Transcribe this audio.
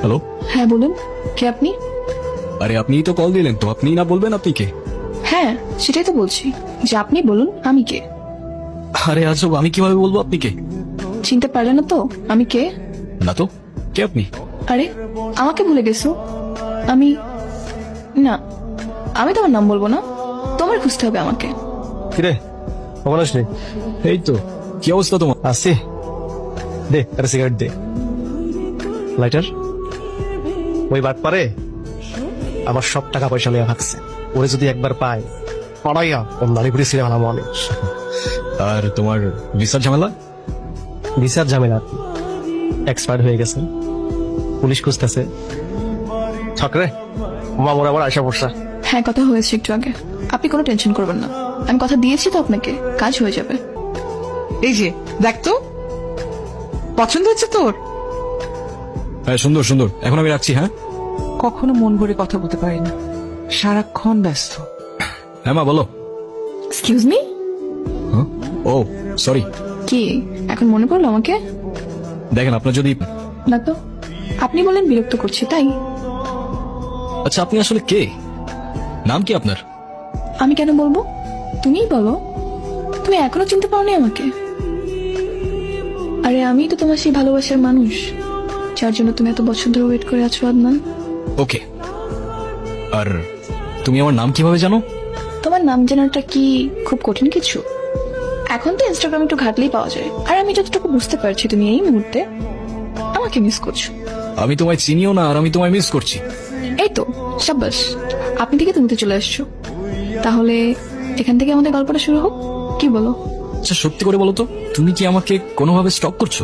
Hello. হ্যাঁ বলুন, কে আপনি? আরে আপনিই তো কল দিলেন, তো আপনি না বলবেন আপনি কে? হ্যাঁ সেটাই তো বলছি যে আপনি বলুন আমি কে। আরে আজব, আমি কিভাবে বলবো আপনি কে? চিনতে পারলে না তো আমি কে? না তো, কে আপনি? আরে আমাকে ভুলে গেছো? আমি না, আমি তোমার নাম বলবো না, তোমার খুঁজতে হবে আমাকে। কিরে কখন আসলি? এই তো। কি অবস্থা তোমার? আসছি। দে একটা সিগারেট দে। লাইটার। ওই বাট পারে আমার সব টাকা পয়সা লিয়া থাকছে, ওরে যদি একবার পাই পড়াইয়া ওর নারী ঘুরে ছিঁড়ে ভালো মনে। আর তোমার ভিসার ঝামেলা? ভিসার ঝামেলা এক্সপায়ার হয়ে গেছে, পুলিশ খুঁজতেছে। ছকরে মামুর আবার আশা পড়ছে। হ্যাঁ কথা হয়েছে একটু আগে, আপনি কোনো টেনশন করবেন না, আমি কথা দিয়েছি তো আপনাকে, কাজ হয়ে যাবে। এই যে দেখ তো, পছন্দ হচ্ছে তোর? হ্যাঁ সুন্দর সুন্দর, এখন আমি রাখছি। হ্যাঁ কখনো মন ভরে কথা বলতে পারি না, সারাক্ষণ ব্যস্ত। হ্যাঁ মা বলো। Excuse me. ও সরি। কি এখন মনে পড়লো আমাকে? দেখেন আপনার যদি, না তো, আপনি বলেন বিরক্ত করছি তাই। আচ্ছা আপনি আসলে কে? নাম কি আপনার? আমি কেন বলবো, তুমিই বলো। তুমি এখনো চিনতে পারোনি আমাকে? আরে আমি তো তোমার সেই ভালোবাসার মানুষ যার জন্য তুমি এত বছর ধরে ওয়েট করে আছো আদনান। ওকে, আর তুমি আমার নাম কিভাবে জানো? তোমার নাম জানাটা কি খুব কঠিন কিছু? এখন তো ইনস্টাগ্রাম একটু ঘাটলেই পাওয়া যায়, আর আমি যতটুকু বুঝতে পারছি তুমি এই মুহূর্তে আমাকে মিস করছো। আমি তোমায় চিনিও না আর আমি তোমায় মিস করছি। এই তো সাব্বাস, আপনি থেকে তুমিতে চলে আসছো। তাহলে এখান থেকে আমাদের গল্পটা শুরু হোক, কি বলো? আচ্ছা সত্যি করে বলো তো, তুমি কি আমাকে কোনোভাবে স্টক করছো?